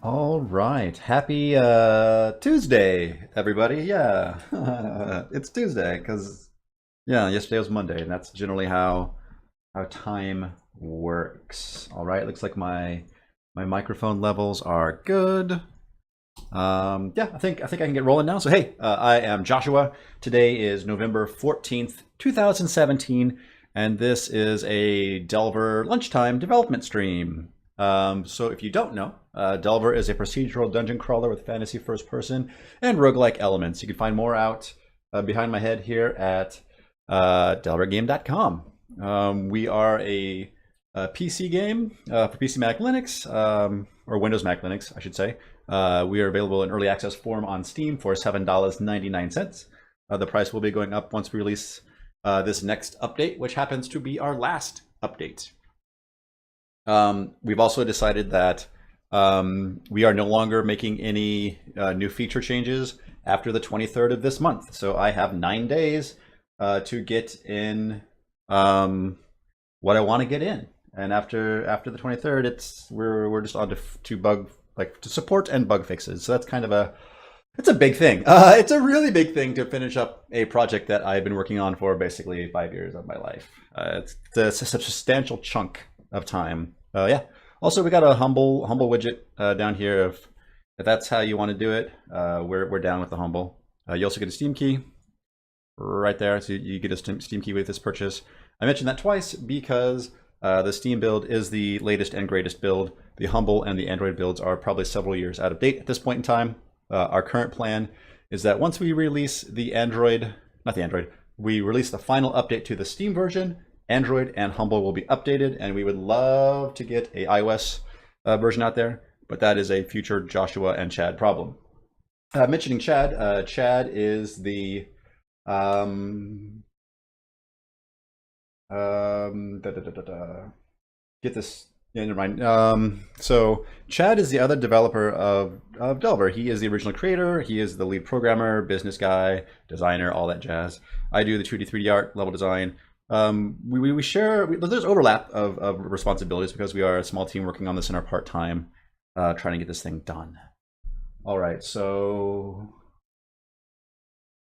All right. Happy Tuesday, everybody. Yeah. It's Tuesday because yeah, yesterday was Monday, and that's generally how time works. All right. Looks like my microphone levels are good. Yeah, I think I can get rolling now. So hey, I am Joshua. Today is November 14th, 2017, and this is a Delver lunchtime development stream. So if you don't know, Delver is a procedural dungeon crawler with fantasy first person and roguelike elements. You can find more out behind my head here at delvergame.com. We are a PC game for PC Mac Linux, or Windows Mac Linux, I should say. We are available in early access form on Steam for $7.99. The price will be going up once we release this next update, which happens to be our last update. We've also decided that we are no longer making any new feature changes after the 23rd of this month. So I have 9 days to get in what I want to get in. And after the 23rd, we're just on to support and bug fixes. So that's kind of it's a big thing. It's a really big thing to finish up a project that I've been working on for basically 5 years of my life. It's a substantial chunk of time. Yeah. Also, we got a humble widget down here. If that's how you want to do it, we're down with the humble. You also get a Steam key right there, so you get a Steam key with this purchase. I mentioned that twice because the Steam build is the latest and greatest build. The Humble and the Android builds are probably several years out of date at this point in time. Our current plan is that once we release the we release the final update to the Steam version, Android and Humble will be updated, and we would love to get a iOS version out there, but that is a future Joshua and Chad problem. Mentioning Chad, Chad is the get this. Yeah, never mind. So Chad is the other developer of Delver. He is the original creator. He is the lead programmer, business guy, designer, all that jazz. I do the 2D, 3D art, level design. We share. There's overlap of responsibilities because we are a small team working on this in our part time, trying to get this thing done. All right, so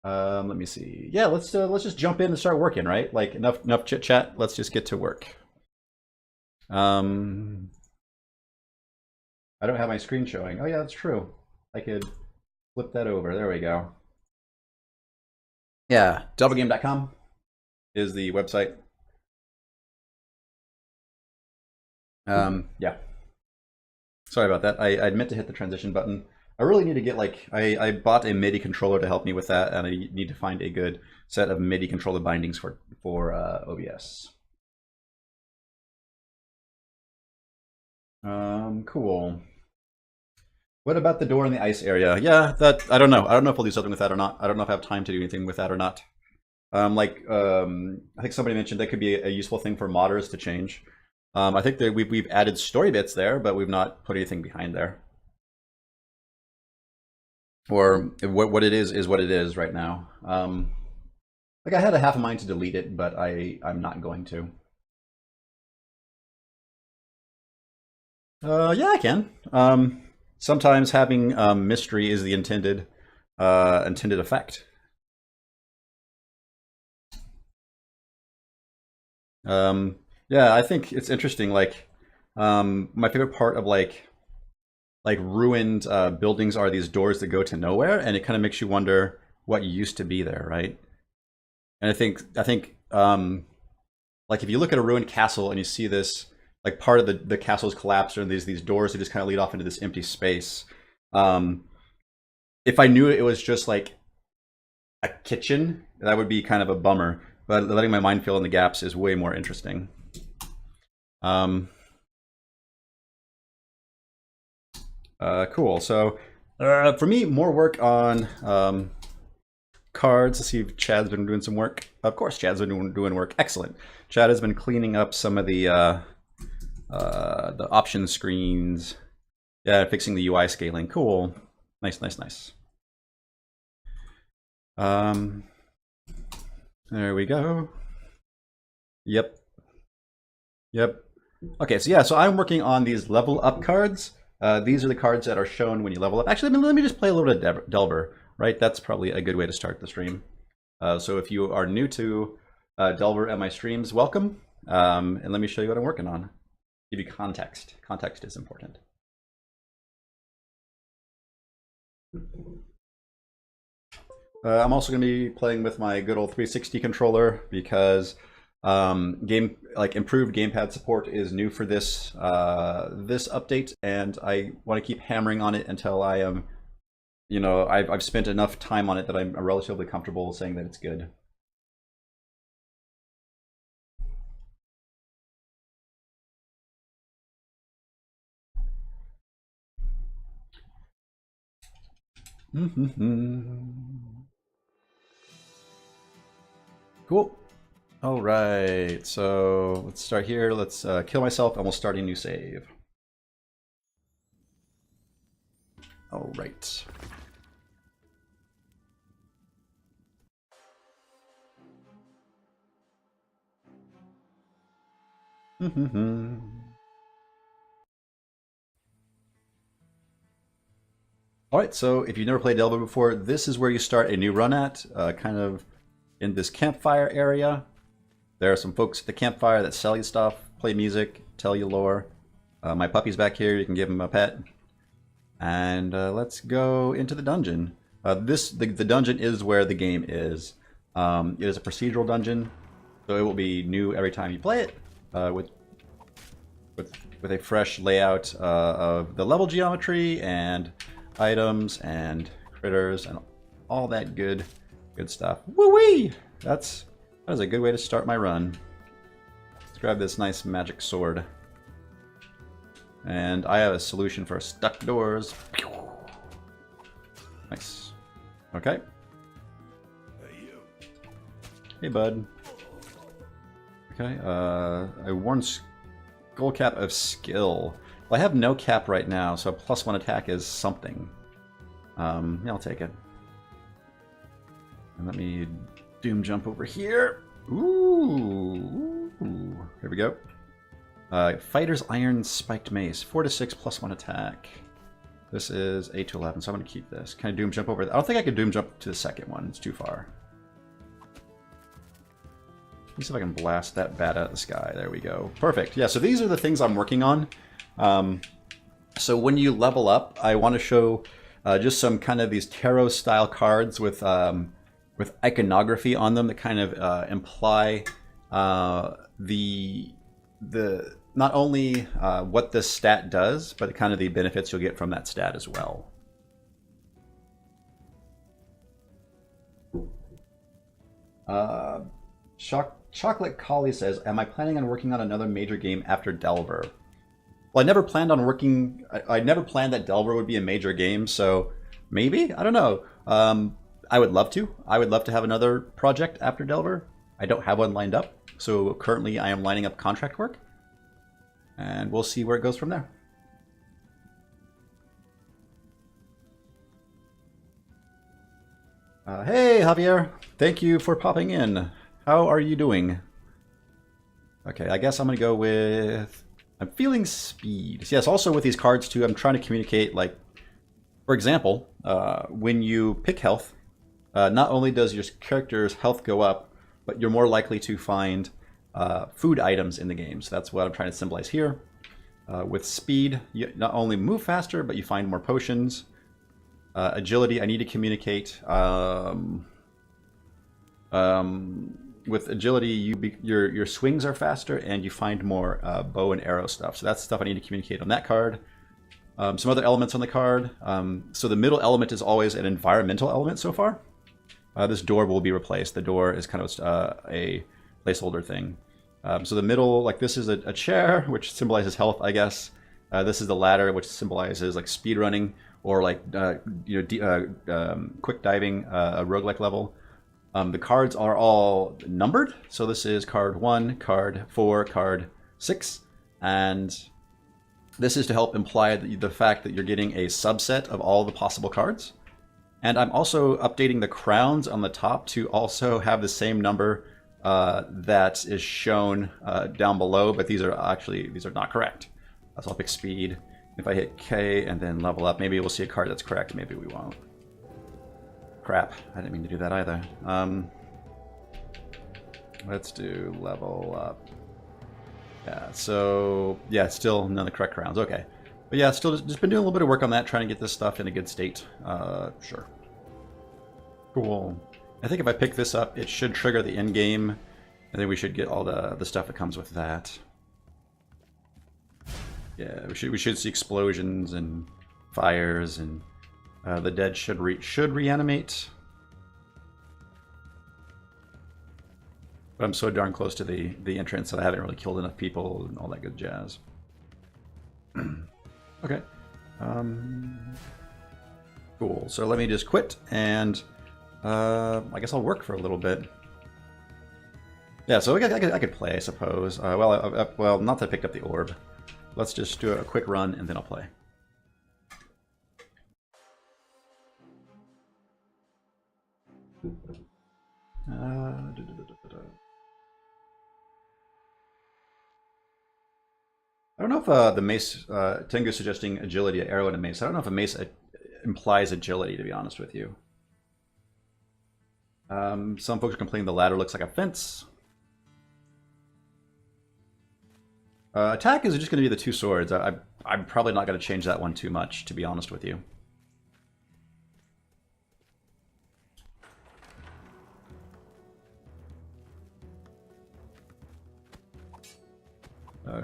let me see. Yeah, let's just jump in and start working. Right, like enough chit chat. Let's just get to work. I don't have my screen showing. Oh yeah, that's true. I could flip that over. There we go. Yeah, delvergame.com is the website. Yeah. Sorry about that. I meant to hit the transition button. I really need to get I bought a MIDI controller to help me with that, and I need to find a good set of MIDI controller bindings for OBS. Cool. What about the door in the ice area? Yeah, that I don't know. I don't know if I'll do something with that or not. I don't know if I have time to do anything with that or not. I think somebody mentioned that could be a useful thing for modders to change. I think that we've added story bits there, but we've not put anything behind there. Or what it is what it is right now. Like I had a half a mind to delete it, but I'm not going to. Yeah, I can. Sometimes having mystery is the intended effect. Yeah, I think it's interesting. My favorite part of ruined buildings are these doors that go to nowhere, and it kind of makes you wonder what used to be there, right? And I think like if you look at a ruined castle and you see this like part of the castle's collapsed, and these doors that just kind of lead off into this empty space. If I knew it was just like a kitchen, that would be kind of a bummer. But letting my mind fill in the gaps is way more interesting. Cool. So for me, more work on cards. Let's see if Chad's been doing some work. Of course, Chad's been doing work. Excellent. Chad has been cleaning up some of the option screens. Yeah, fixing the UI scaling. Cool. Nice, nice, nice. There we go. Yep. Yep. Okay, so yeah, so I'm working on these level up cards. These are the cards that are shown when you level up. Actually, let me just play a little bit of Delver, right? That's probably a good way to start the stream. So if you are new to Delver at my streams, welcome. And let me show you what I'm working on. Give you context. Context is important. I'm also going to be playing with my good old 360 controller because improved gamepad support is new for this this update, and I want to keep hammering on it until I am, I've spent enough time on it that I'm relatively comfortable saying that it's good. Cool. All right, so let's start here. Let's kill myself and we'll start a new save. All right. All right, so if you've never played Delver before, this is where you start a new run at, kind of in this campfire area. There are some folks at the campfire that sell you stuff, play music, tell you lore. My puppy's back here, you can give him a pet. And let's go into the dungeon. The dungeon is where the game is. It is a procedural dungeon, so it will be new every time you play it, with a fresh layout of the level geometry and items and critters and all that good stuff. Woo-wee! That is a good way to start my run. Let's grab this nice magic sword. And I have a solution for stuck doors. Nice. Okay. Hey, bud. Okay, I worn skull cap of skill. Well, I have no cap right now, so a +1 attack is something. Yeah, I'll take it. And let me doom jump over here. Ooh. Here we go. Fighter's Iron Spiked Mace. 4 to 6 +1 attack. This is 8 to 11, so I'm going to keep this. Can I doom jump over? I don't think I could doom jump to the second one. It's too far. Let me see if I can blast that bat out of the sky. There we go. Perfect. Yeah, so these are the things I'm working on. So when you level up, I want to show just some kind of these tarot style cards with iconography on them that kind of imply the not only what the stat does, but kind of the benefits you'll get from that stat as well. Chocolate Collie says, am I planning on working on another major game after Delver? Well, I never planned on working... I never planned that Delver would be a major game, so maybe? I don't know. I would love to. I would love to have another project after Delver. I don't have one lined up, so currently I am lining up contract work. And we'll see where it goes from there. Hey, Javier. Thank you for popping in. How are you doing? Okay, I guess I'm going to go with... I'm feeling speed. Yes, also with these cards too, I'm trying to communicate, like, for example, when you pick health, not only does your character's health go up, but you're more likely to find food items in the game. So that's what I'm trying to symbolize here. With speed, you not only move faster, but you find more potions. Agility, I need to communicate. With agility, your swings are faster, and you find more bow and arrow stuff. So that's stuff I need to communicate on that card. Some other elements on the card. So the middle element is always an environmental element so far. This door will be replaced. The door is kind of a placeholder thing. So the middle, like this is a chair, which symbolizes health, I guess. This is the ladder, which symbolizes like speed running or like quick diving, a roguelike level. The cards are all numbered. So this is card 1, card 4, card 6, and this is to help imply the fact that you're getting a subset of all the possible cards. And I'm also updating the crowns on the top to also have the same number that is shown down below, but these are not correct. So I'll pick speed. If I hit K and then level up, maybe we'll see a card that's correct. Maybe we won't. Crap. I didn't mean to do that either. Let's do level up. Yeah, so... yeah, still none of the correct rounds. Okay. But yeah, still just been doing a little bit of work on that, trying to get this stuff in a good state. Sure. Cool. I think if I pick this up, it should trigger the end game. I think we should get all the stuff that comes with that. Yeah, we should see explosions and fires, and the dead should reanimate. But I'm so darn close to the entrance that I haven't really killed enough people and all that good jazz. Okay. Cool. So let me just quit, and I guess I'll work for a little bit. Yeah, so I could play, I suppose. Well, not that I picked up the orb. Let's just do a quick run, and then I'll play. I don't know if the mace, Tengu's suggesting agility, arrow and a mace. I don't know if a mace implies agility, to be honest with you. Some folks are complaining the ladder looks like a fence. Attack is just going to be the two swords. I'm probably not going to change that one too much, to be honest with you.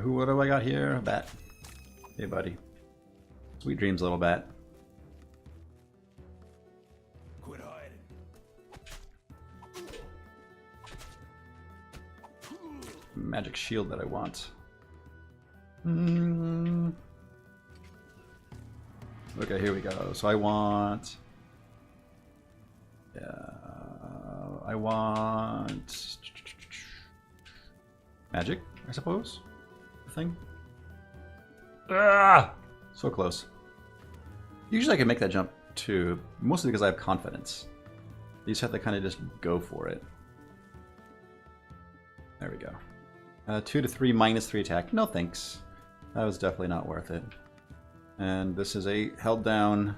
What do I got here? A bat. Hey, buddy. Sweet dreams, little bat. Quit hiding. Magic shield that I want. Okay, here we go. So I want... yeah... I want... magic, I suppose? Thing. Ah! So close. Usually I can make that jump too, mostly because I have confidence. You just have to kind of just go for it. There we go. 2 to 3 minus 3 attack. No thanks. That was definitely not worth it. And this is a held down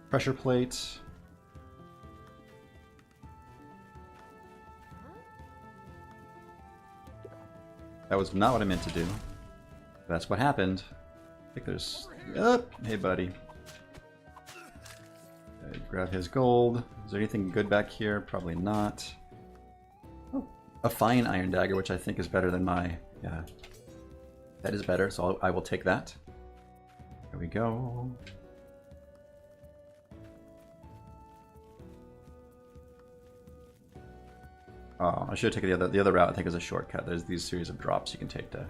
pressure plate. That was not what I meant to do. That's what happened. I think there's... oh, hey, buddy. Grab his gold. Is there anything good back here? Probably not. Oh, a fine iron dagger, which I think is better than my... yeah. That is better, so I will take that. There we go. Oh, I should have taken the other route. I think is a shortcut. There's these series of drops you can take to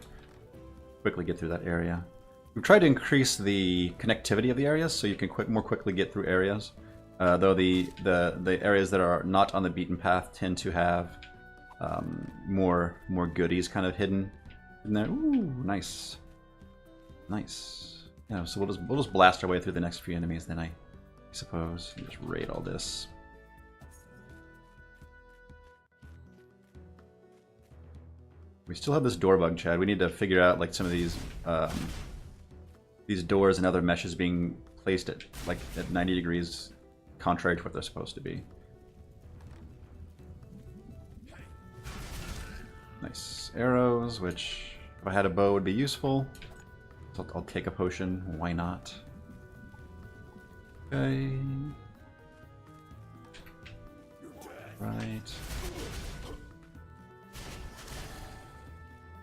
quickly get through that area. We've tried to increase the connectivity of the areas so you can more quickly get through areas. Though the areas that are not on the beaten path tend to have more goodies kind of hidden in there. Ooh, nice, nice. Yeah, so we'll just blast our way through the next few enemies. Then I suppose and just raid all this. We still have this door bug, Chad. We need to figure out like some of these doors and other meshes being placed at 90 degrees contrary to what they're supposed to be. Nice arrows, which if I had a bow would be useful. So I'll take a potion. Why not? Okay. Right.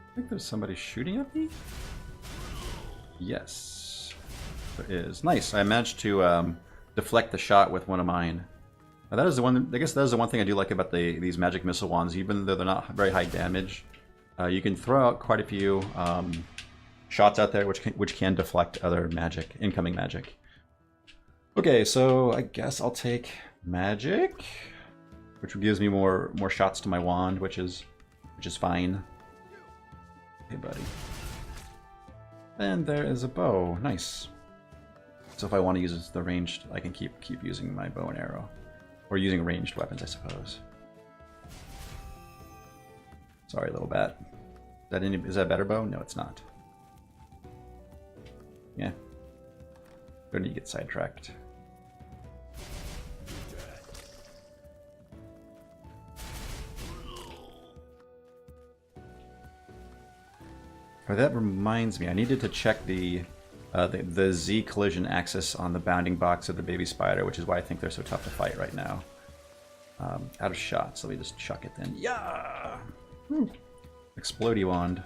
I think there's somebody shooting at me? Yes, there is. Nice. I managed to deflect the shot with one of mine. Now that is the one. I guess that is the one thing I do like about these magic missile wands. Even though they're not very high damage, you can throw out quite a few shots out there, which can deflect other magic, incoming magic. Okay, so I guess I'll take magic, which gives me more shots to my wand, which is fine. Hey, buddy. And there is a bow. Nice. So if I want to use the ranged, I can keep using my bow and arrow. Or using ranged weapons, I suppose. Sorry, little bat. Is that a better bow? No, it's not. Don't need to get sidetracked. Oh, that reminds me, I needed to check the Z collision axis on the bounding box of the baby spider, which is why I think they're so tough to fight right now. Out of shots, so let me just chuck it then. Yeah! Woo. Explodey wand.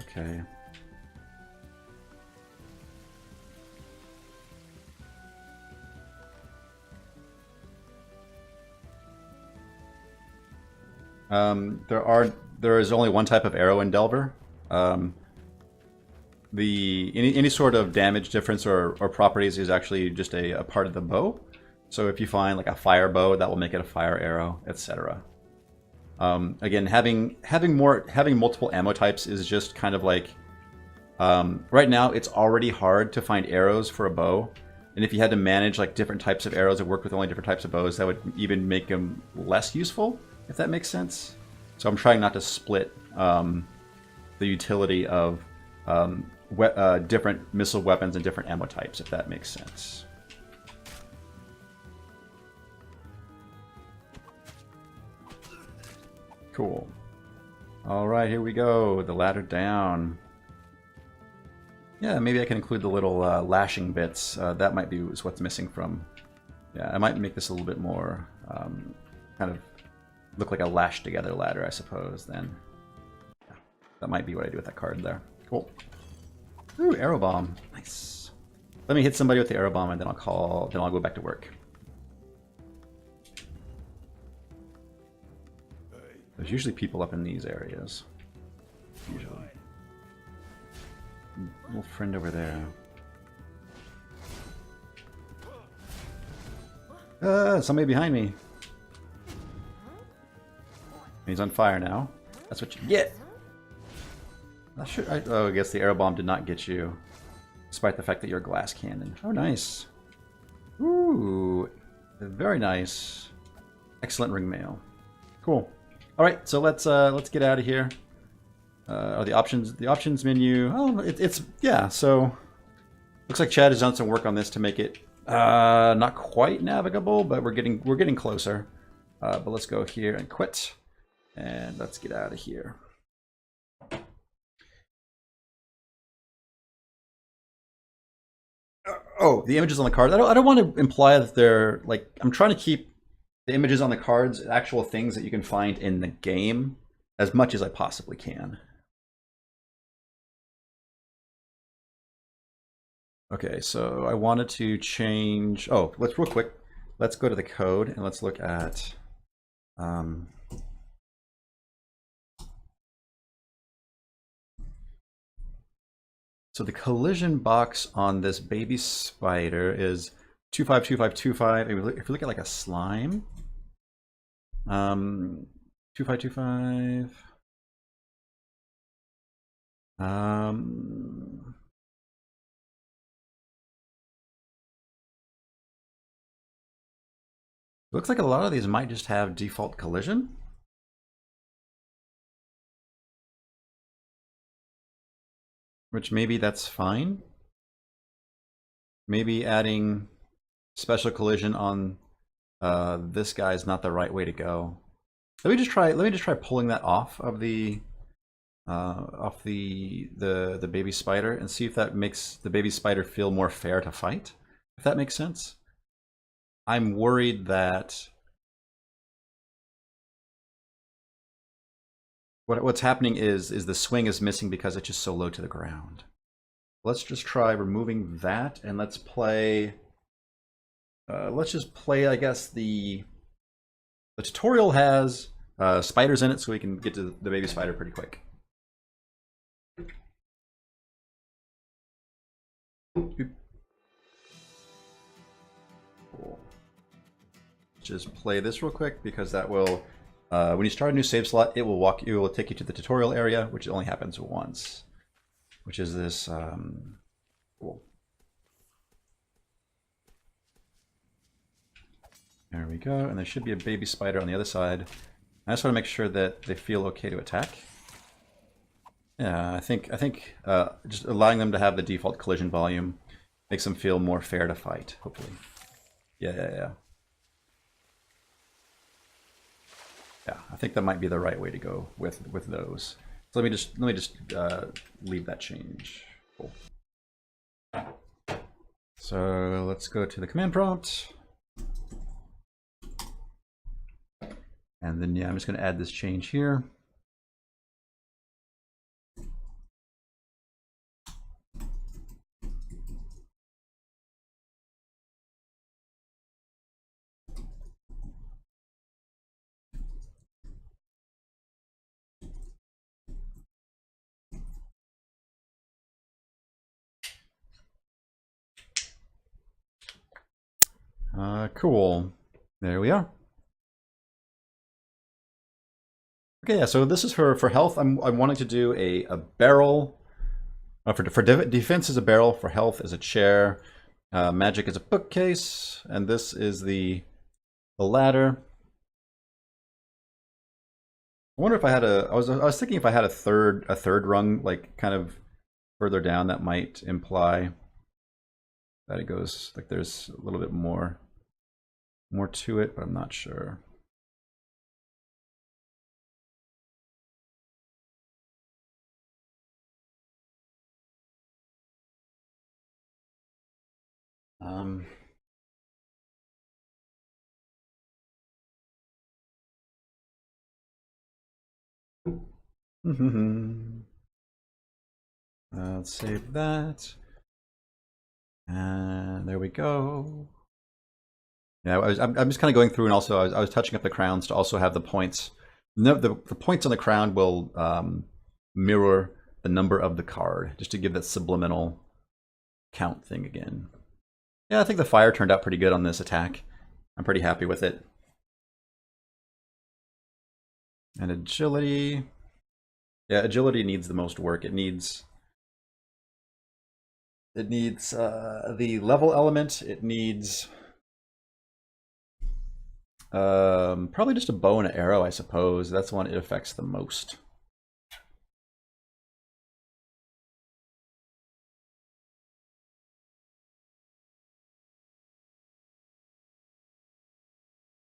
Okay. There is only one type of arrow in Delver. Any sort of damage difference or properties is actually just a part of the bow. So if you find like a fire bow, that will make it a fire arrow, etc. Again, having multiple ammo types is just kind of like right now it's already hard to find arrows for a bow, and if you had to manage like different types of arrows that work with only different types of bows, that would even make them less useful, if that makes sense. So I'm trying not to split the utility of different missile weapons and different ammo types, if that makes sense. Cool. All right, here we go. The ladder down. Yeah, maybe I can include the little lashing bits. That might be what's missing from. Yeah, I might make this a little bit more kind of look like a lashed together ladder, I suppose. Then yeah, that might be what I do with that card there. Cool. Ooh, arrow bomb. Nice. Let me hit somebody with the arrow bomb, and then I'll go back to work. There's usually people up in these areas. Usually. Little friend over there. Somebody behind me. He's on fire now. That's what you get. I guess the arrow bomb did not get you, despite the fact that you're a glass cannon. Oh, nice. Ooh, very nice. Excellent ring mail. Cool. All right, so let's get out of here. The options menu. Oh, it's yeah. So looks like Chad has done some work on this to make it not quite navigable, but we're getting closer. But let's go here and quit, and let's get out of here. Oh, the images on the card. I don't want to imply that they're like. I'm trying to keep the images on the cards actual things that you can find in the game as much as I possibly can. Okay, so I wanted to change. Oh, let's real quick. Let's go to the code and let's look at. So the collision box on this baby spider is 252525. If you look at like a slime, 2525. Looks like a lot of these might just have default collision. Which maybe that's fine. Maybe adding special collision on this guy is not the right way to go. Let me just try pulling that off of the baby spider and see if that makes the baby spider feel more fair to fight. If that makes sense. I'm worried that what's happening is the swing is missing because it's just so low to the ground. Let's just try removing that, and let's play. Let's just play. I guess the tutorial has spiders in it, so we can get to the baby spider pretty quick. Cool. Just play this real quick because that will. When you start a new save slot, it will take you to the tutorial area, which only happens once, which is this. Cool. There we go, and there should be a baby spider on the other side. I just want to make sure that they feel okay to attack. Yeah, I think just allowing them to have the default collision volume Makes them feel more fair to fight, hopefully. Yeah. Yeah, I think that might be the right way to go with those. So let me just leave that change. Cool. So let's go to the command prompt. And then, yeah, I'm just going to add this change here. Cool. There we are. Okay, yeah, so this is for health. I'm wanting to do a barrel. For defense is a barrel, for health is a chair, magic is a bookcase, and this is the ladder. I wonder if I had I was thinking if I had a third rung, like kind of further down, that might imply that it goes like there's a little bit more to it, but I'm not sure. Um, let's save that. And there we go. Yeah, I'm just kind of going through, and also I was touching up the crowns to also have the points. No, the points on the crown will mirror the number of the card, just to give that subliminal count thing again. Yeah, I think the fire turned out pretty good on this attack. I'm pretty happy with it. And agility. Yeah, agility needs the most work. It needs the level element. It needs probably just a bow and an arrow, I suppose. That's the one it affects the most.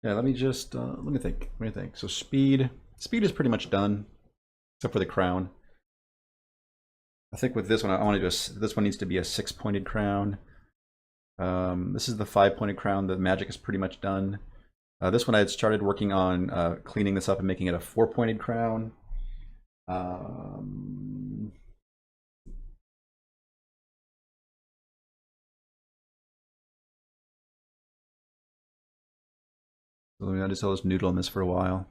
Yeah, let me just let me think. So speed is pretty much done, except for the crown. I think with this one, I want to do this one needs to be a 6-pointed crown. This is the 5-pointed crown. The magic is pretty much done. This one I had started working on cleaning this up and making it a 4-pointed crown. So I just always noodle on this for a while.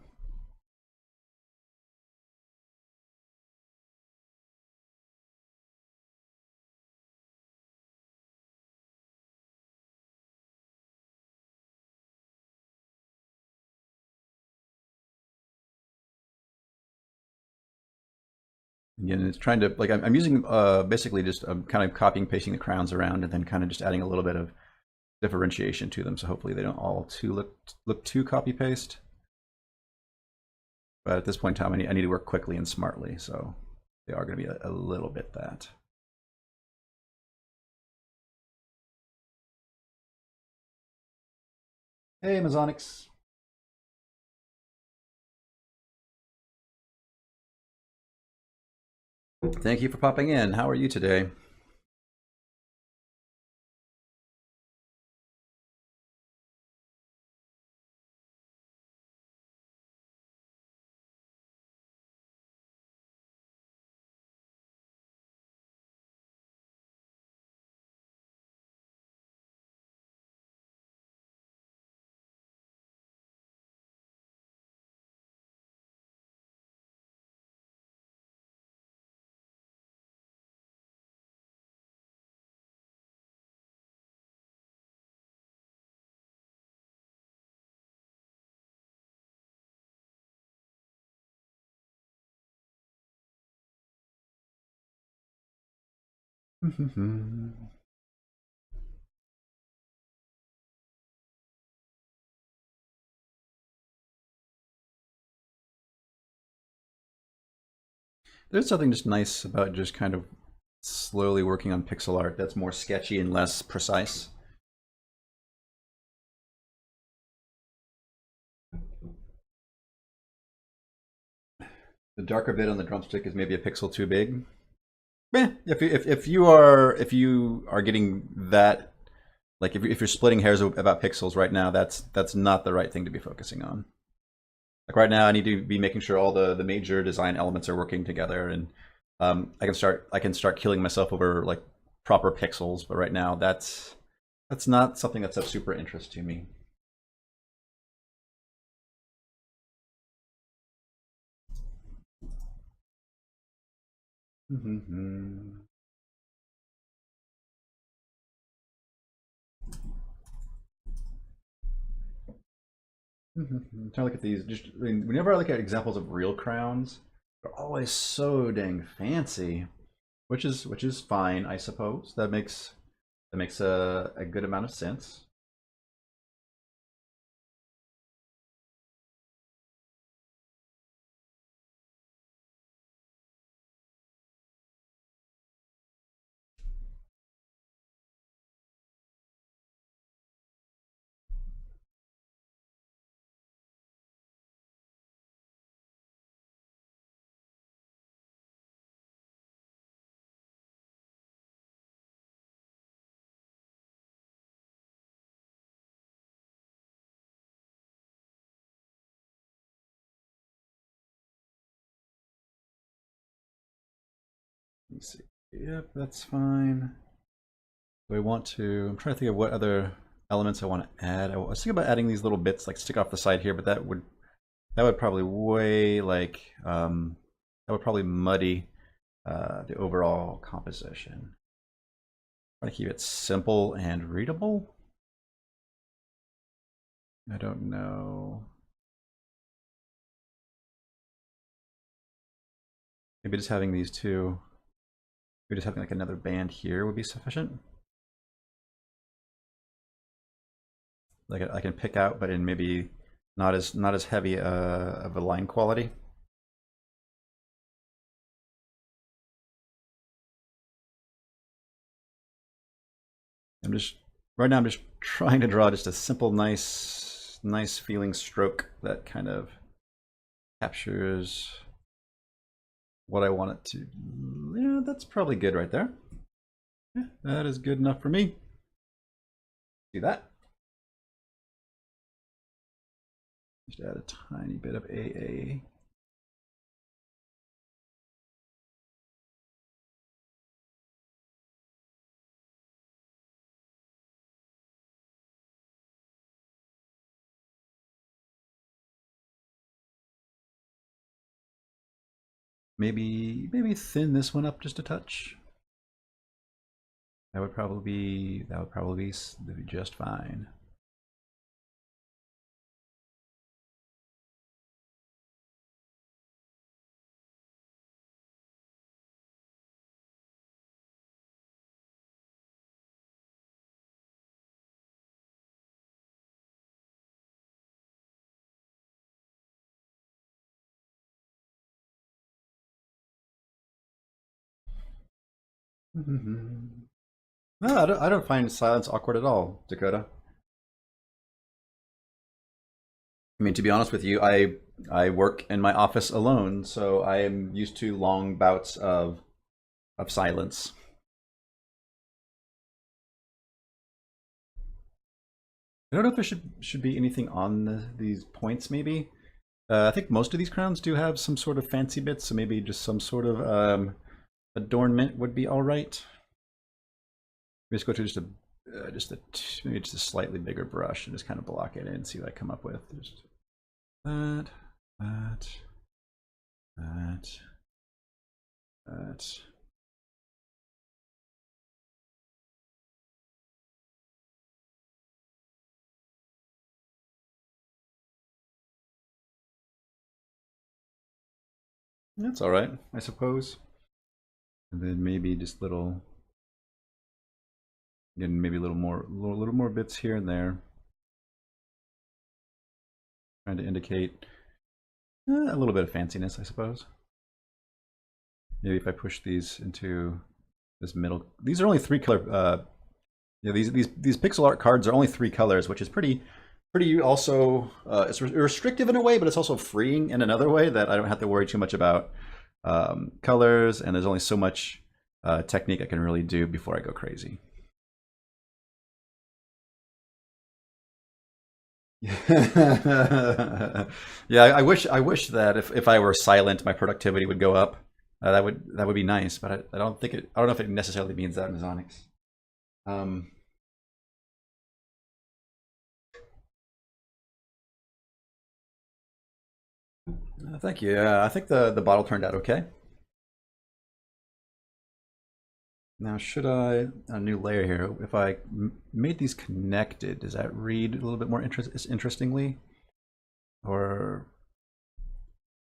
Again, it's trying to, like, I'm using basically just kind of copying pasting the crowns around, and then kind of just adding a little bit of differentiation to them, so hopefully they don't all look too copy paste. But at this point in time, I need to work quickly and smartly, so they are going to be a little bit that. Hey, Amazonix. Thank you for popping in. How are you today? There's something just nice about just kind of slowly working on pixel art that's more sketchy and less precise. The darker bit on the drumstick is maybe a pixel too big. If you are getting that, like if you're splitting hairs about pixels right now, that's not the right thing to be focusing on. Like right now, I need to be making sure all the major design elements are working together, and I can start killing myself over like proper pixels. But right now, that's not something that's of super interest to me. Mm-hmm. I'm trying to look at these. Just I mean, whenever I look at examples of real crowns, they're always so dang fancy, which is fine, I suppose. That makes a good amount of sense. Let me see. Yep, that's fine. Do I want to? I'm trying to think of what other elements I want to add. I was thinking about adding these little bits like stick off the side here, but that would probably that would probably muddy the overall composition. Try to keep it simple and readable. I don't know. Maybe just having these two. Maybe just having like another band here would be sufficient. Like I can pick out, but in maybe not as heavy of a line quality. I'm just right now. I'm just trying to draw just a simple, nice feeling stroke that kind of captures what I want it to. Yeah, that's probably good right there. Yeah, that is good enough for me. See that? Just add a tiny bit of AA. Maybe thin this one up just a touch. That would probably be just fine. No, I don't find silence awkward at all, Dakota. I mean, to be honest with you, I work in my office alone, so I am used to long bouts of silence. I don't know if there should be anything on these points. Maybe I think most of these crowns do have some sort of fancy bits, so maybe just some sort of adornment would be all right. Maybe just go to maybe just a slightly bigger brush and just kind of block it in and see what I come up with. Just that, that, that, that. That's all right, I suppose. And then maybe just again, maybe a little more bits here and there, trying to indicate a little bit of fanciness, I suppose. Maybe if I push these into this middle. These are only 3-color. Yeah, these pixel art cards are only 3 colors, which is pretty also. It's restrictive in a way, but it's also freeing in another way that I don't have to worry too much about colors, and there's only so much technique I can really do before I go crazy. Yeah, I wish that if I were silent, my productivity would go up. That would be nice, but I don't think it. I don't know if it necessarily means that in Onyx. Um, Thank you. Yeah, I think the bottle turned out okay. Now, should I a new layer here? If I made these connected, does that read a little bit more interestingly, or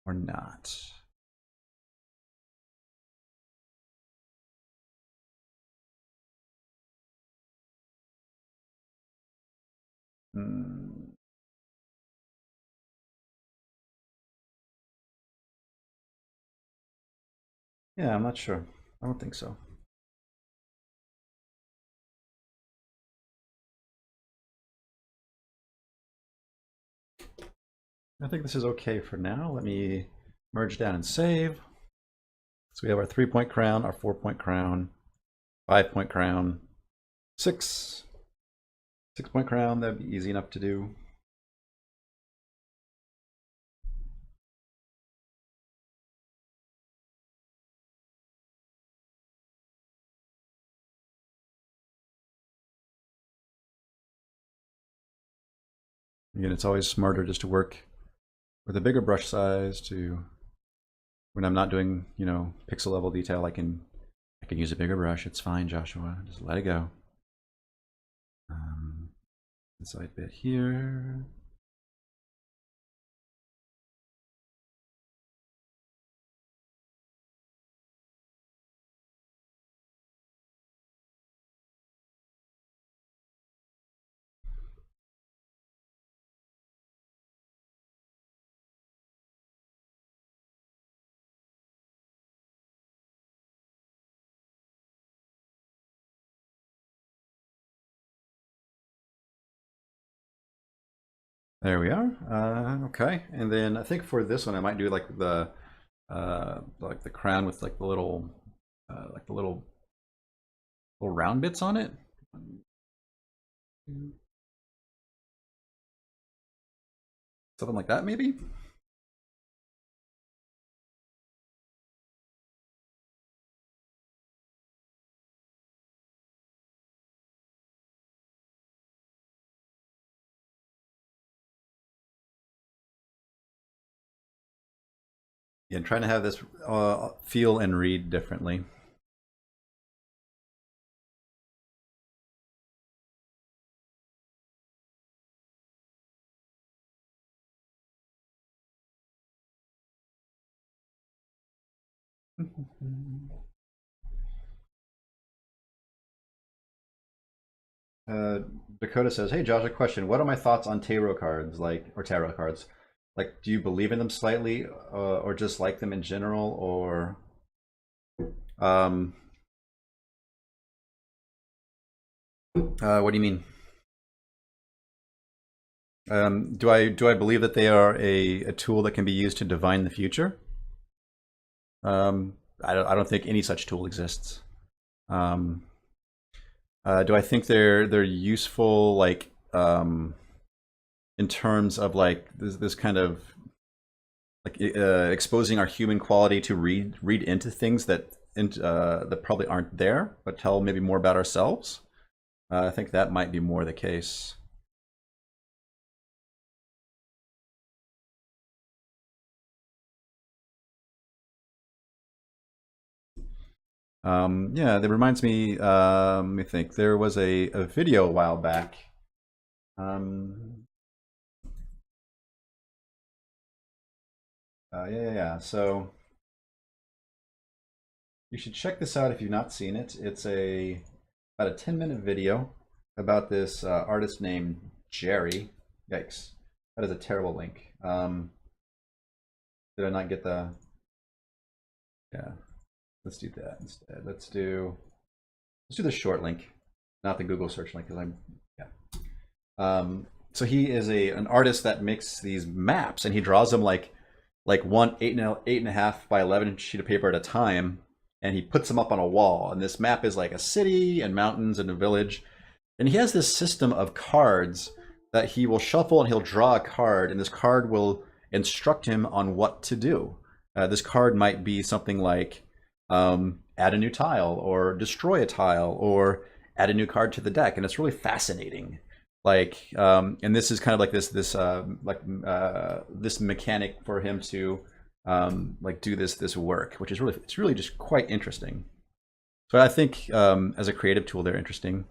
not? Hmm. Yeah, I'm not sure. I don't think so. I think this is okay for now. Let me merge down and save. So we have our 3-point crown, our 4-point crown, 5-point crown, 6-point crown. That'd be easy enough to do. Again, it's always smarter just to work with a bigger brush size to when I'm not doing, pixel level detail, I can use a bigger brush. It's fine, Joshua. Just let it go. Inside bit here. There we are. Okay, and then I think for this one I might do like the crown with like the little little round bits on it. Something like that, maybe. Yeah, and trying to have this feel and read differently. Uh, Dakota says, "Hey Josh, a question. What are my thoughts on tarot cards, or tarot cards? Like, do you believe in them slightly, or just like them in general, or um, what do you mean? Do I believe that they are a tool that can be used to divine the future? I don't think any such tool exists. Um, do I think they're useful, like in terms of like this kind of like exposing our human quality to read into things that probably aren't there, but tell maybe more about ourselves? I think that might be more the case. Yeah, that reminds me. Let me think. There was a video a while back. Um, yeah. So you should check this out if you've not seen it. It's about a 10-minute video about this artist named Jerry. Yikes, that is a terrible link. Did I not get the? Yeah, let's do that instead. Let's do let's do the short link, not the Google search link, because I'm yeah. So he is an artist that makes these maps, and he draws them like one 8.5 by 11 sheet of paper at a time, and he puts them up on a wall. And this map is like a city and mountains and a village, and he has this system of cards that he will shuffle, and he'll draw a card, and this card will instruct him on what to do. This card might be something like add a new tile, or destroy a tile, or add a new card to the deck, and it's really fascinating. Like, and this is kind of like this mechanic for him to like do this work, which is really just quite interesting. So I think as a creative tool, they're interesting.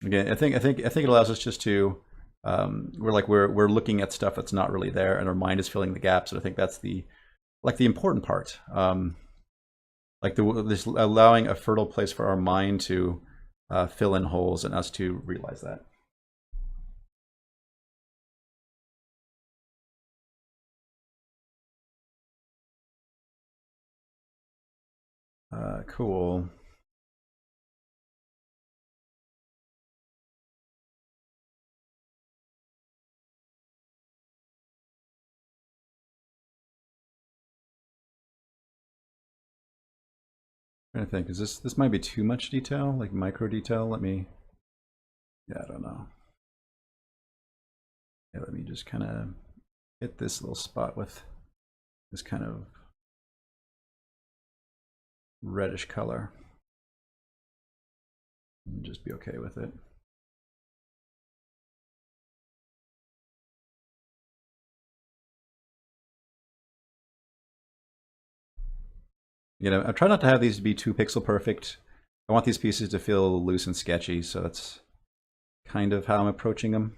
Again, I think it allows us just to we're looking at stuff that's not really there, and our mind is filling the gaps. And I think that's the important part. This allowing a fertile place for our mind to fill in holes, and us to realize that. Cool. I'm trying to think, is this might be too much detail, like micro detail? Yeah, I don't know. Yeah, let me just kind of hit this little spot with this kind of reddish color and just be okay with it. You know, I try not to have these be too pixel perfect. I want these pieces to feel loose and sketchy, so that's kind of how I'm approaching them.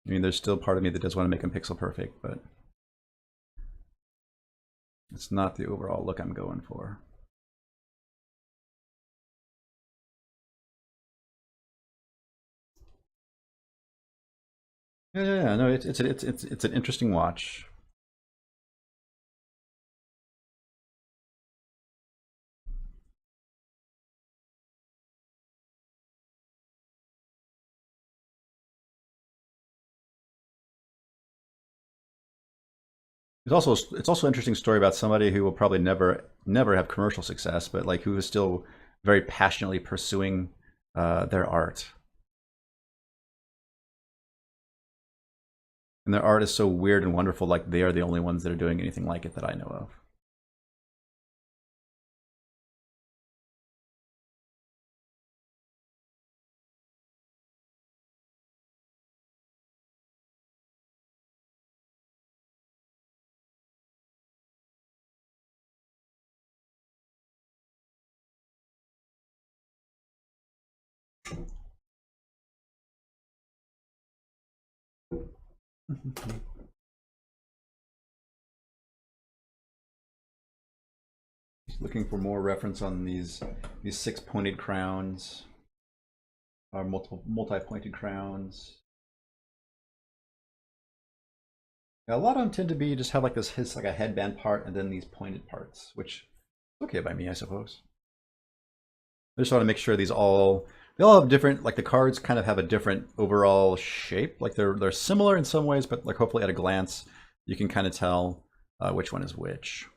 I mean, there's still part of me that does want to make them pixel perfect, but it's not the overall look I'm going for. Yeah, no, it's an interesting watch. It's also an interesting story about somebody who will probably never have commercial success, but like who is still very passionately pursuing their art. And their art is so weird and wonderful, like they are the only ones that are doing anything like it that I know of. Looking for more reference on these 6-pointed crowns, or multi-pointed crowns. Now, a lot of them tend to be just have like this like a headband part and then these pointed parts, which is okay by me, I suppose. I just want to make sure they all have different, like the cards kind of have a different overall shape. Like they're similar in some ways, but like hopefully at a glance you can kind of tell which one is which.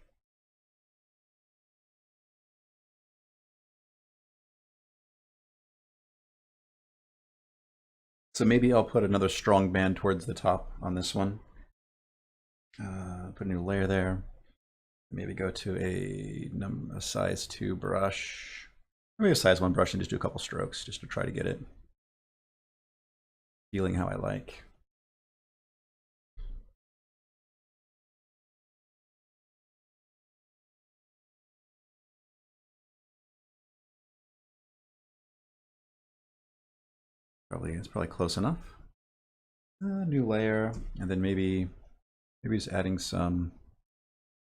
So maybe I'll put another strong band towards the top on this one. Put a new layer there. Maybe go to a size 2 brush. Maybe a size 1 brush and just do a couple strokes just to try to get it feeling how I like. It's probably close enough. New layer, and then maybe just adding some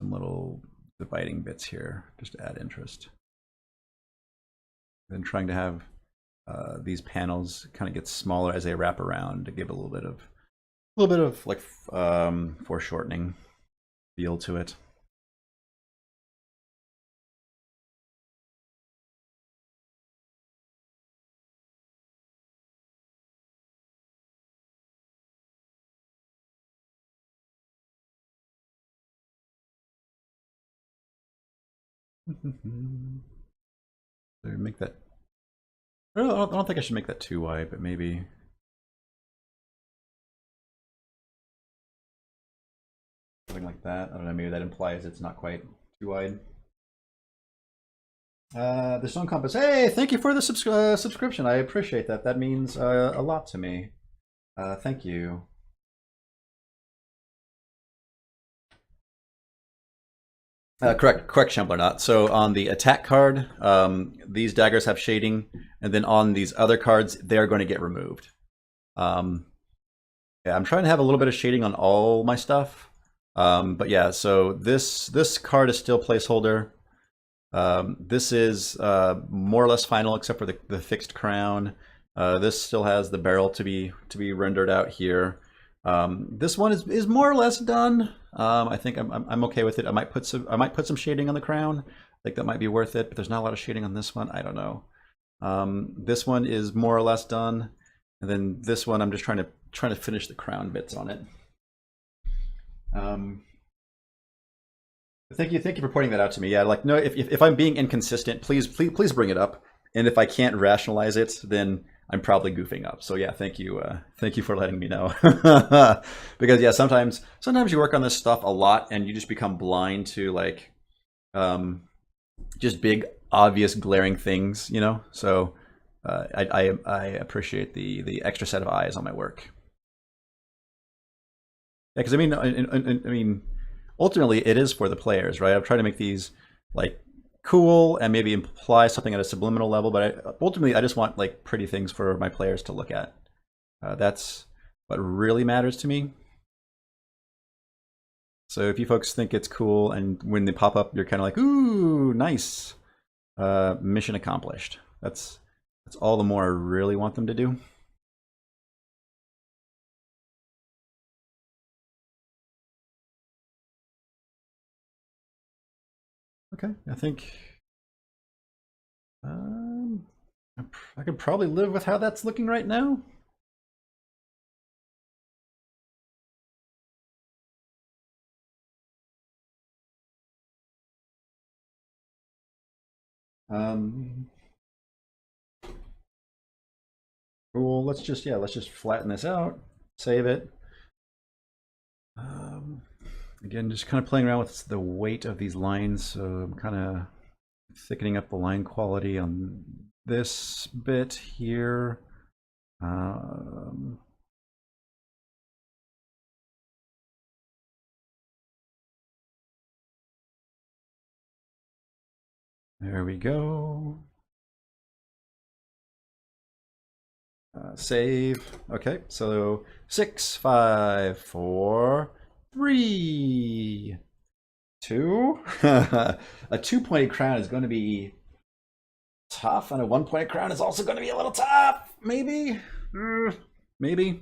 little dividing bits here just to add interest. Then trying to have these panels kind of get smaller as they wrap around to give a little bit of like foreshortening. feel to it. So make that. I don't think I should make that too wide, but maybe. Something like that. I don't know. Maybe that implies it's not quite too wide. The Stone Compass. Hey, thank you for the subscription. I appreciate that. That means a lot to me. Thank you. Correct, Shambler. So on the attack card, these daggers have shading, and then on these other cards, they're going to get removed. Yeah, I'm trying to have a little bit of shading on all my stuff, but yeah. So this card is still placeholder. This is more or less final, except for the fixed crown. This still has the barrel to be rendered out here. This one is more or less done. I think I'm okay with it. I might put some shading on the crown. I think that might be worth it, but there's not a lot of shading on this one. I don't know. This one is more or less done, and then this one I'm just trying to finish the crown bits on it. Thank you for pointing that out to me. Yeah, like no, if I'm being inconsistent, please bring it up. And if I can't rationalize it, then I'm probably goofing up. So yeah, thank you for letting me know. Because yeah, sometimes you work on this stuff a lot and you just become blind to like just big obvious glaring things, you know. So I appreciate the extra set of eyes on my work. Yeah, because I mean, ultimately it is for the players, right? I'm trying to make these like cool and maybe imply something at a subliminal level, but ultimately I just want like pretty things for my players to look at. That's what really matters to me. So if you folks think it's cool and when they pop up, you're kind of like, ooh, nice, mission accomplished. That's all the more I really want them to do. Okay, I think I could probably live with how that's looking right now. Cool. Let's just flatten this out, save it. Again, just kind of playing around with the weight of these lines. So I'm kind of thickening up the line quality on this bit here. There we go. Save. Okay, so 6, 5, 4, 3, 2. A 2-pointed crown is going to be tough, and a 1-pointed crown is also going to be a little tough. Maybe. Maybe.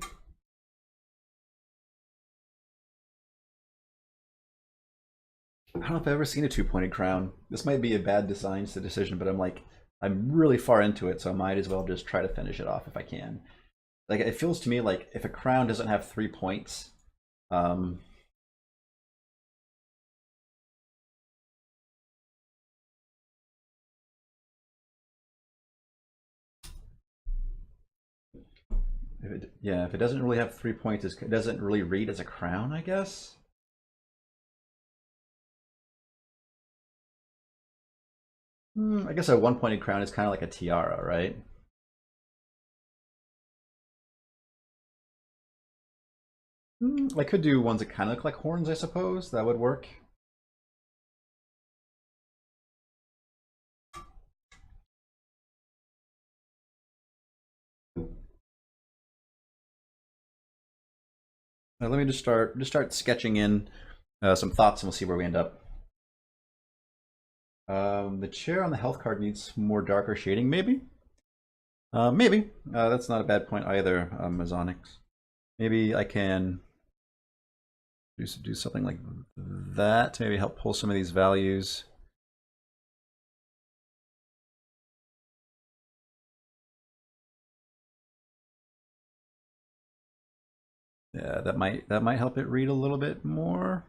I don't know if I've ever seen a 2-pointed crown. This might be a bad design decision, but I'm really far into it, so I might as well just try to finish it off if I can. Like it feels to me like if a crown doesn't have 3 points, if it doesn't really have 3 points, it doesn't really read as a crown, I guess. I guess a 1-pointed crown is kind of like a tiara, right? I could do ones that kind of look like horns, I suppose. That would work. Now, let me just start sketching in some thoughts, and we'll see where we end up. The chair on the health card needs more darker shading, maybe. Maybe that's not a bad point either, Mazonix. Maybe I can do something like that to maybe help pull some of these values. Yeah, that might help it read a little bit more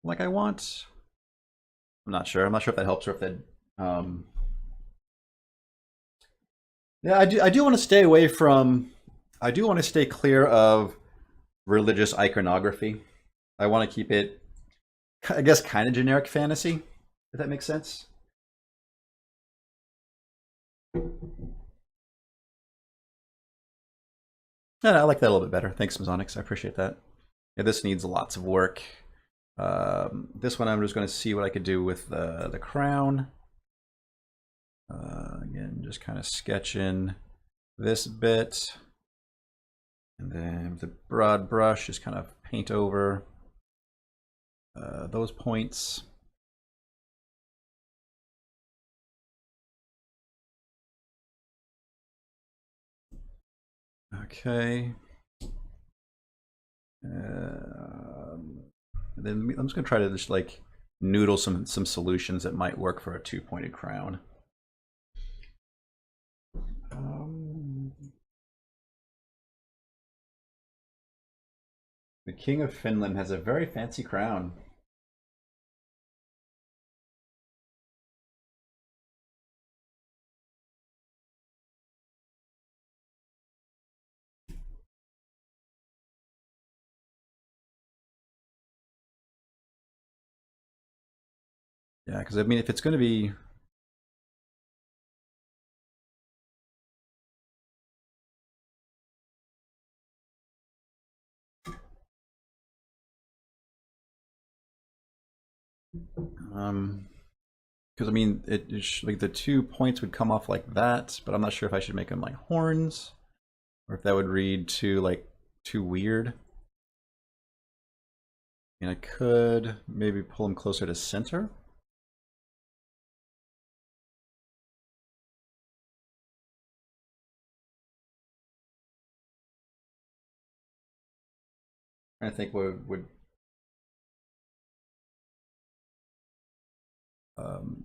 like I want. I'm not sure. I'm not sure if that helps or if that. Yeah, I do want to stay away from. I do want to stay clear of religious iconography. I want to keep it, I guess, kind of generic fantasy, if that makes sense. Yeah, I like that a little bit better. Thanks, Mazonix. I appreciate that. Yeah, this needs lots of work. This one I'm just going to see what I could do with the crown. Again, just kind of sketching this bit. And then with the broad brush, just kind of paint over those points. Okay. And then I'm just gonna try to just like noodle some solutions that might work for a two-pointed crown. The King of Finland has a very fancy crown. Yeah, because I mean, if it's going to be because I mean, like the 2 points would come off like that, but I'm not sure if I should make them like horns or if that would read too weird. And I could maybe pull them closer to center. I think would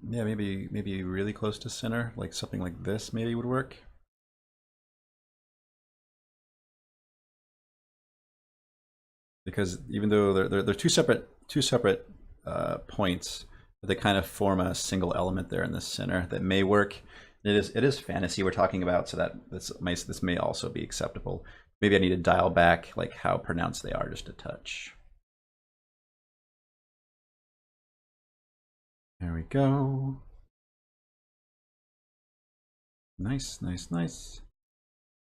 yeah, maybe really close to center, like something like this maybe would work. Because even though they're two separate points, but they kind of form a single element there in the center that may work. It is fantasy we're talking about, so that this may also be acceptable. Maybe I need to dial back like how pronounced they are just a touch. There we go. Nice, nice, nice.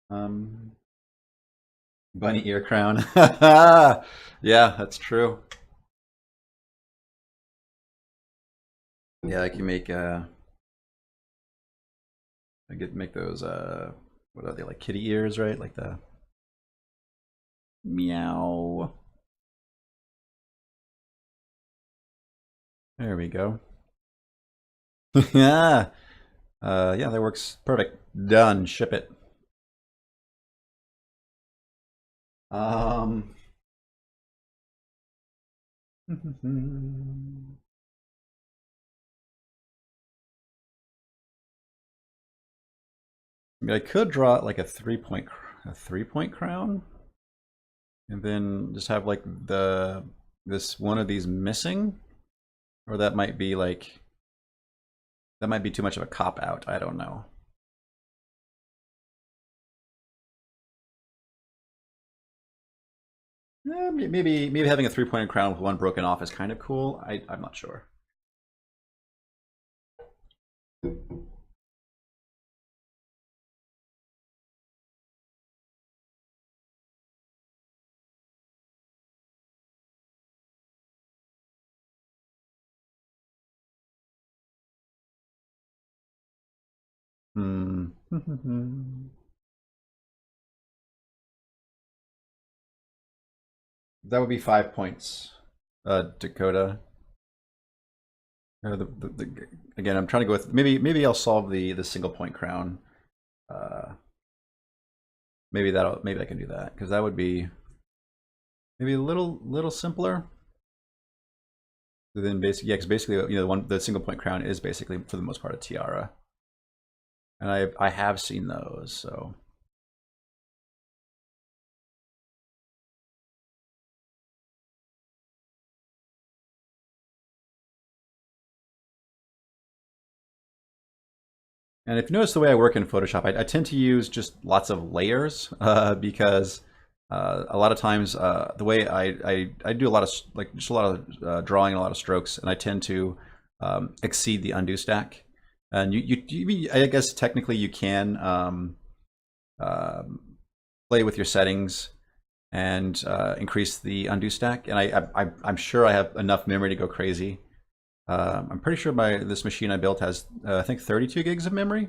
Bunny ear crown. Yeah, that's true. Yeah, I can make I could make those what are they, like kitty ears, right? Like the meow. There we go. Yeah. Yeah, that works perfect. Done. Ship it. Um I could draw like a 3-point crown, and then just have like this one of these missing, or that might be too much of a cop out. I don't know. Maybe having a 3-pointed crown with one broken off is kind of cool. I'm not sure. Hmm. That would be 5 points, Dakota. Again, I'm trying to go with maybe I'll solve the single point crown. Maybe I can do that because that would be maybe a little simpler. So then basically, yeah, because basically, the single point crown is basically for the most part a tiara, and I have seen those, so. And if you notice the way I work in Photoshop, I tend to use just lots of layers because a lot of times the way I do a lot of just a lot of drawing, a lot of strokes, and I tend to exceed the undo stack. And I guess technically you can play with your settings and increase the undo stack. And I'm sure I have enough memory to go crazy. I'm pretty sure this machine I built has, I think, 32 gigs of memory,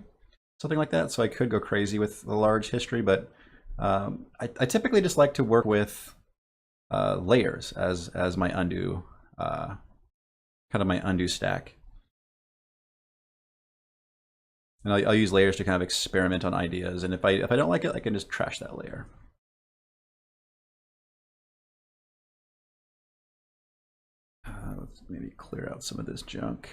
something like that. So I could go crazy with a large history, but I typically just like to work with layers as my undo, kind of my undo stack. And I'll use layers to kind of experiment on ideas. And if I don't like it, I can just trash that layer. Let's maybe clear out some of this junk.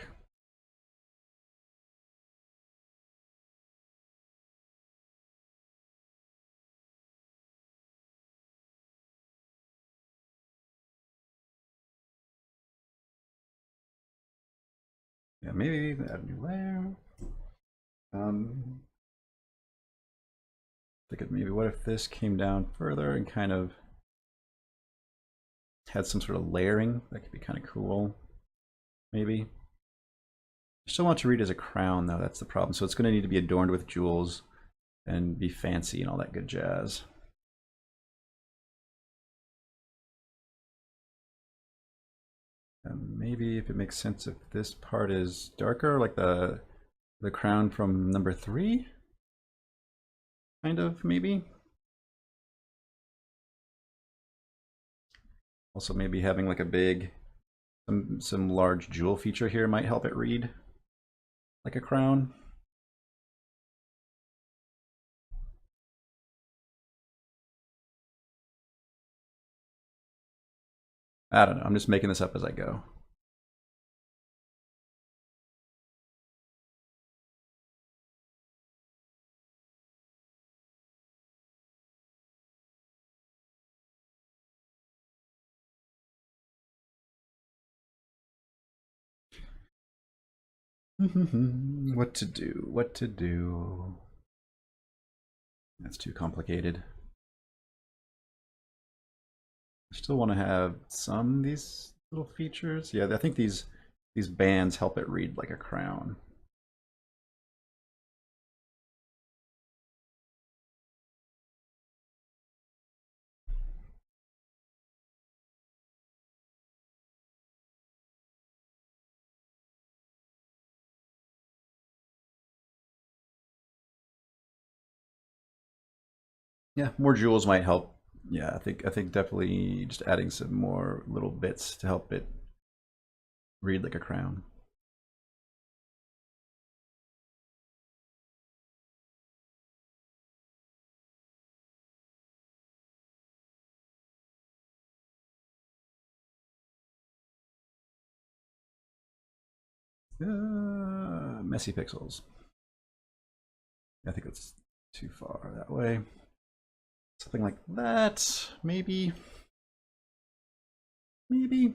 Yeah, maybe add a new layer. Think maybe what if this came down further and kind of had some sort of layering? That could be kind of cool. Maybe. I still want to read as a crown though, that's the problem. So it's going to need to be adorned with jewels and be fancy and all that good jazz. Maybe if it makes sense if this part is darker, like the crown from number 3, kind of, maybe. Also maybe having like a big, some large jewel feature here might help it read like a crown. I don't know, I'm just making this up as I go. What to do? What to do? That's too complicated. I still want to have some of these little features. Yeah, I think these bands help it read like a crown. Yeah, more jewels might help. Yeah, I think definitely just adding some more little bits to help it read like a crown. Messy pixels. I think it's too far that way. Something like that, maybe. Maybe.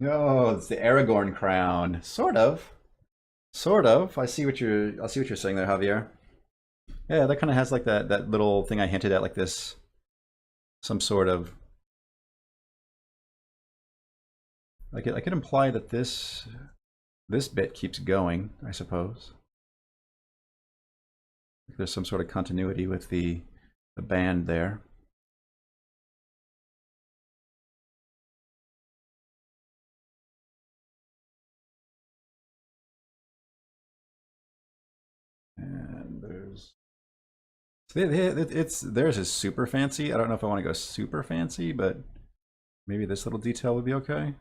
Oh, it's the Aragorn crown. Sort of. Sort of. I see what you're saying there, Javier. Yeah, that kind of has like that little thing I hinted at, like this, some sort of. I could imply that this bit keeps going, I suppose. There's some sort of continuity with the band there. And there's theirs is super fancy. I don't know if I want to go super fancy, but maybe this little detail would be okay.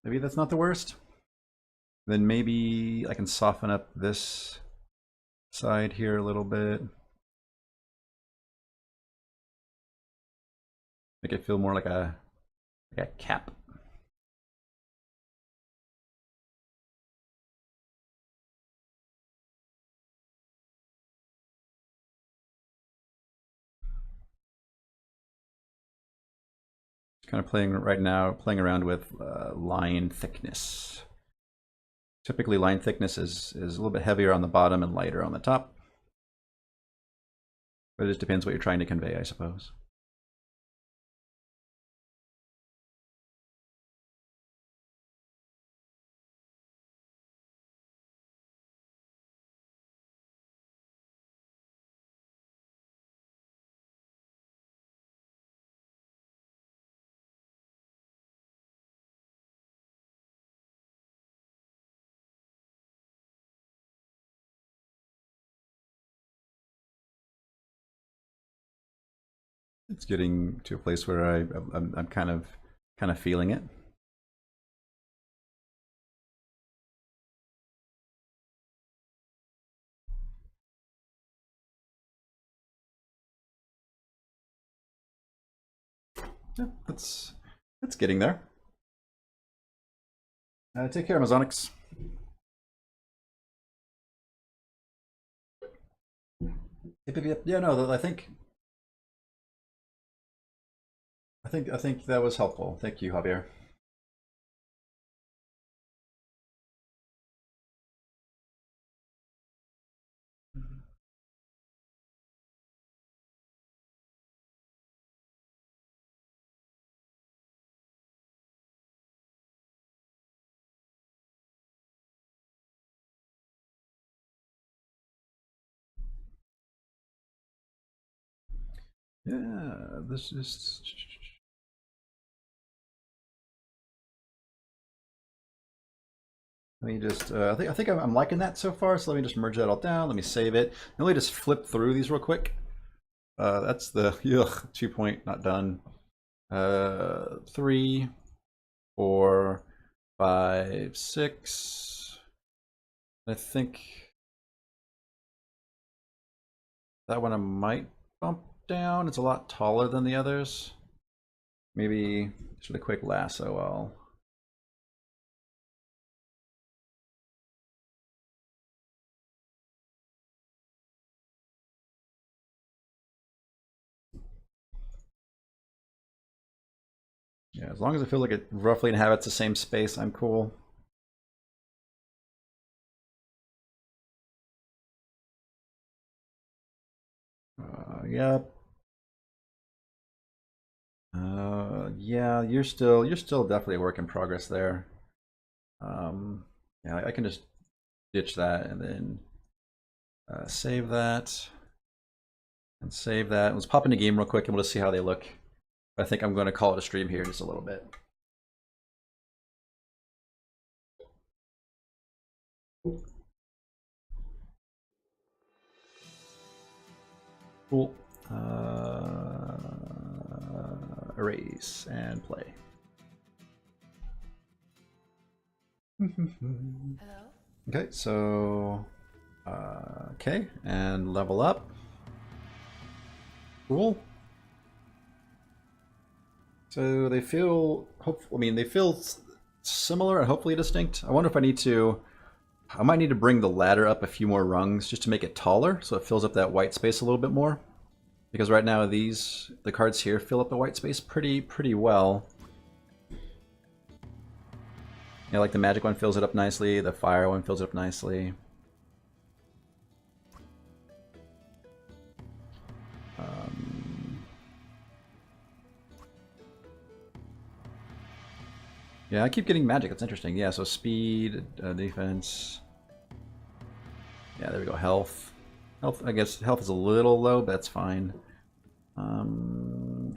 Maybe that's not the worst. Then maybe I can soften up this side here a little bit. Make it feel more like a cap. Kind of playing around with line thickness. Typically line thickness is a little bit heavier on the bottom and lighter on the top. But it just depends what you're trying to convey, I suppose. It's getting to a place where I'm kind of feeling it. Yeah, that's getting there. Take care, Amazonics. Yeah, no, I think that was helpful. Thank you, Javier. Yeah, this is. Let me just. I think I'm liking that so far. So let me just merge that all down. Let me save it. And let me just flip through these real quick. That's the 2 point not done. 3, 4, 5, 6. I think that one I might bump down. It's a lot taller than the others. Maybe just with a quick lasso, I'll. Yeah, as long as I feel like it roughly inhabits the same space, I'm cool. Yep. Yeah, you're still definitely a work in progress there. Yeah, I can just ditch that and then save that and save that. Let's pop into game real quick and we'll just see how they look. I think I'm going to call it a stream here in just a little bit. Cool. Erase and play. Hello? Okay, so okay, and level up. Cool. So they feel they feel similar and hopefully distinct. I wonder if I might need to bring the ladder up a few more rungs just to make it taller so it fills up that white space a little bit more. Because right now the cards here fill up the white space pretty well. Yeah, like the magic one fills it up nicely, the fire one fills it up nicely. Yeah, I keep getting magic. That's interesting. Yeah, so speed, defense. Yeah, there we go. Health. Health. I guess health is a little low, but that's fine.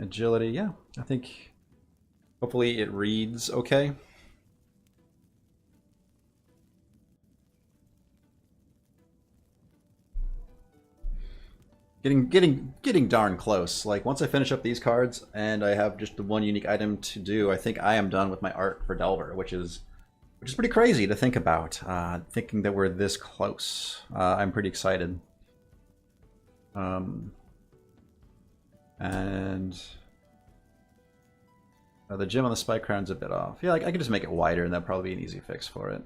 Agility. Yeah, I think hopefully it reads okay. getting darn close. Like once I finish up these cards and I have just the one unique item to do, I think I am done with my art for Delver, which is pretty crazy to think about. Thinking that we're this close, I'm pretty excited. And the gem on the spike crown's a bit off. Yeah, like I could just make it wider, and that'd probably be an easy fix for it.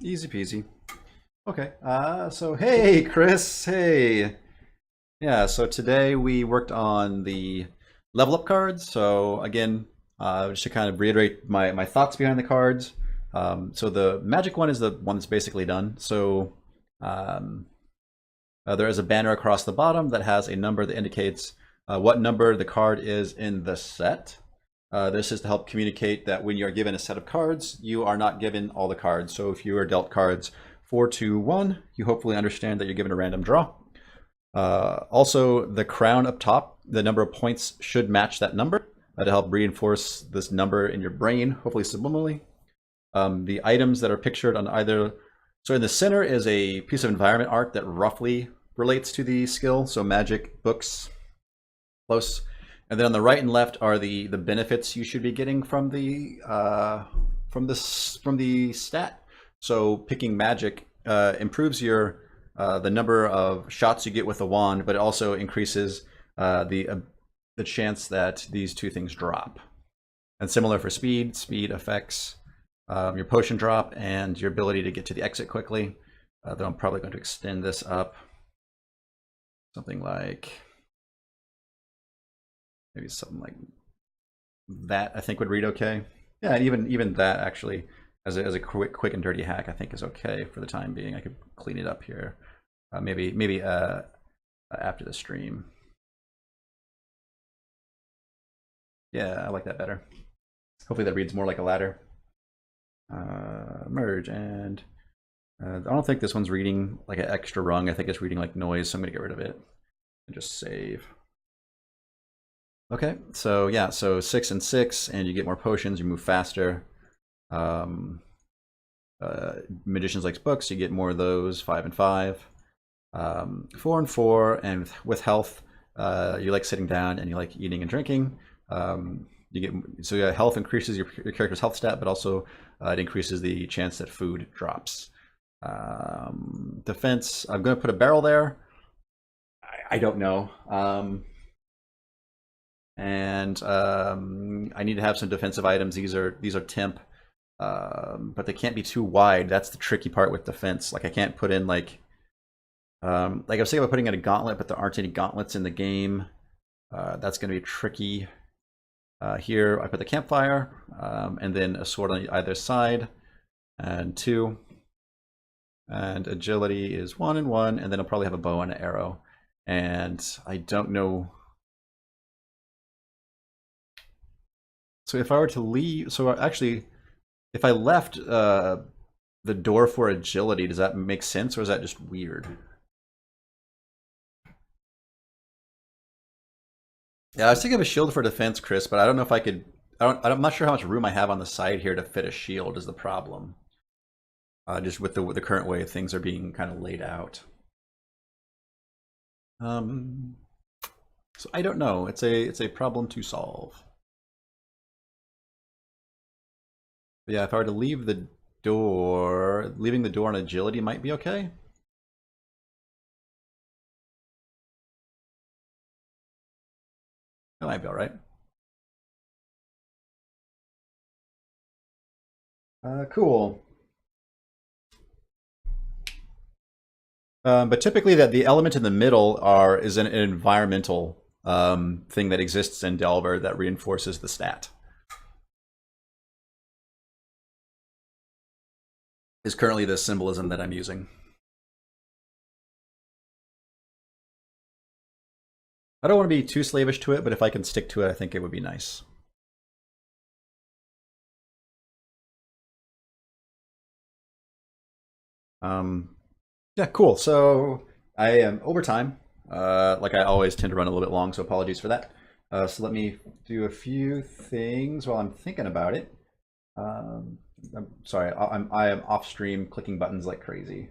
Easy peasy. Okay, so hey, Chris, hey. Yeah, so today we worked on the level up cards. So again, just to kind of reiterate my thoughts behind the cards. So the magic one is the one that's basically done. So um, there is a banner across the bottom that has a number that indicates what number the card is in the set. This is to help communicate that when you're given a set of cards, you are not given all the cards. So if you are dealt cards 4, 2, 1, you hopefully understand that you're given a random draw. Also, the crown up top, the number of points should match that number to help reinforce this number in your brain, hopefully subliminally. The items that are pictured on either, so in the center is a piece of environment art that roughly relates to the skill, so magic, books, close. And then on the right and left are the benefits you should be getting from the stat. So picking magic improves your the number of shots you get with the wand, but it also increases the chance that these two things drop. And similar for speed, speed affects your potion drop and your ability to get to the exit quickly. Though I'm probably going to extend this up. Something like, maybe something like that I think would read okay. Yeah, and even that actually, as a quick and dirty hack, I think is okay for the time being. I could clean it up here. Maybe after the stream. Yeah, I like that better. Hopefully that reads more like a ladder. Merge, and I don't think this one's reading like an extra rung. I think it's reading like noise, so I'm gonna get rid of it and just save. Okay, so yeah, so 6 and 6, and you get more potions, you move faster. Magicians likes books, you get more of those, 5 and 5. 4 and 4, and with health, you like sitting down and you like eating and drinking. You get, so yeah, health increases your character's health stat, but also it increases the chance that food drops. Defense, I'm going to put a barrel there. I don't know. I need to have some defensive items. These are temp, but they can't be too wide. That's the tricky part with defense. Like I can't put in like I was thinking about putting in a gauntlet, but there aren't any gauntlets in the game. That's going to be tricky. Here I put the campfire, and then a sword on either side, and 2. And agility is 1 and 1, and then I'll probably have a bow and an arrow. And I don't know. So if I were to leave, so actually, if I left the door for agility, does that make sense, or is that just weird? Yeah, I was thinking of a shield for defense, Chris, but I don't know if I could. I'm not sure how much room I have on the side here to fit a shield is the problem. Just with the current way things are being kind of laid out. So I don't know. It's a problem to solve. But yeah, if I were to leave the door, leaving the door on agility might be okay. That might be all right. Cool. But typically, that the element in the middle is an environmental thing that exists in Delver that reinforces the stat. Is currently the symbolism that I'm using. I don't want to be too slavish to it, but if I can stick to it, I think it would be nice. Yeah, cool. So I am overtime. Like I always tend to run a little bit long, so apologies for that. So let me do a few things while I'm thinking about it. I'm sorry, I am off stream clicking buttons like crazy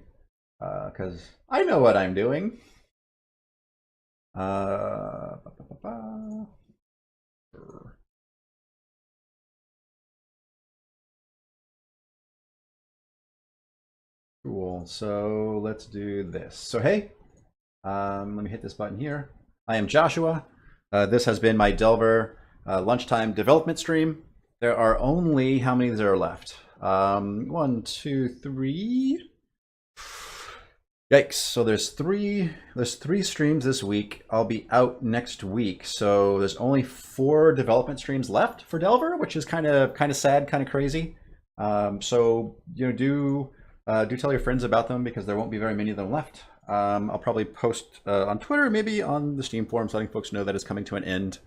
because I know what I'm doing. Ba, ba, ba, ba. Cool. So let's do this. So hey, let me hit this button here. I am Joshua. This has been my Delver lunchtime development stream. There are only, how many there are left? 1, 2, 3. Yikes! So there's three streams this week. I'll be out next week, so there's only 4 development streams left for Delver, which is kind of sad, kind of crazy. So do tell your friends about them because there won't be very many of them left. I'll probably post on Twitter, maybe on the Steam forums, letting folks know that it's coming to an end.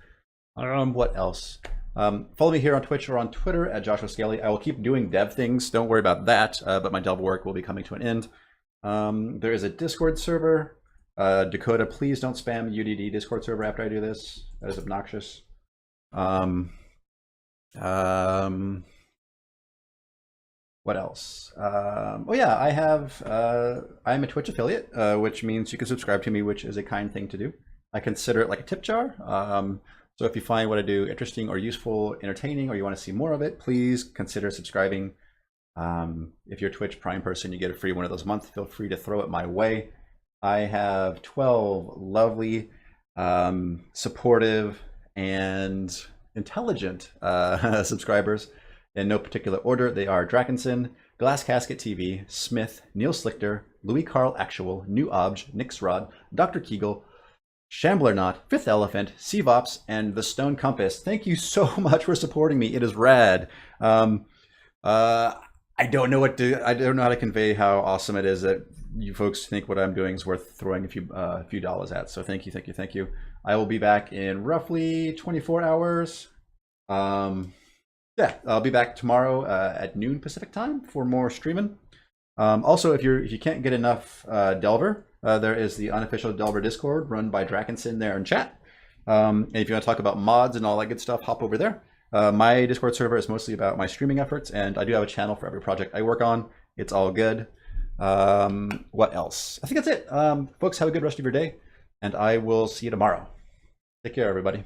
What else? Follow me here on Twitch or on Twitter at Joshua Scaly. I will keep doing dev things. Don't worry about that. But my dev work will be coming to an end. There is a Discord server. Dakota, please don't spam UDD Discord server after I do this. That is obnoxious. What else? Oh yeah, I'm a Twitch affiliate, which means you can subscribe to me, which is a kind thing to do. I consider it like a tip jar. So if you find what I do interesting or useful, entertaining, or you want to see more of it, please consider subscribing. If you're a Twitch Prime person, you get a free one of those a month. Feel free to throw it my way. I have 12 lovely, supportive, and intelligent subscribers. In no particular order, they are Drakenson, Glass Casket TV, Smith, Neil Slichter, Louis Carl Actual, New Obj, Nixrod, Dr. Kegel, Shambler Knot, Fifth Elephant, Sevops, and The Stone Compass. Thank you so much for supporting me. It is rad. I don't know how to convey how awesome it is that you folks think what I'm doing is worth throwing a few dollars at. So thank you. I will be back in roughly 24 hours. Yeah, I'll be back tomorrow at noon Pacific time for more streaming. Also, if you can't get enough Delver, there is the unofficial Delver Discord run by Drakenson there in chat. And if you want to talk about mods and all that good stuff, hop over there. My Discord server is mostly about my streaming efforts, and I do have a channel for every project I work on. It's all good. What else? I think that's it. Folks, have a good rest of your day, and I will see you tomorrow. Take care, everybody.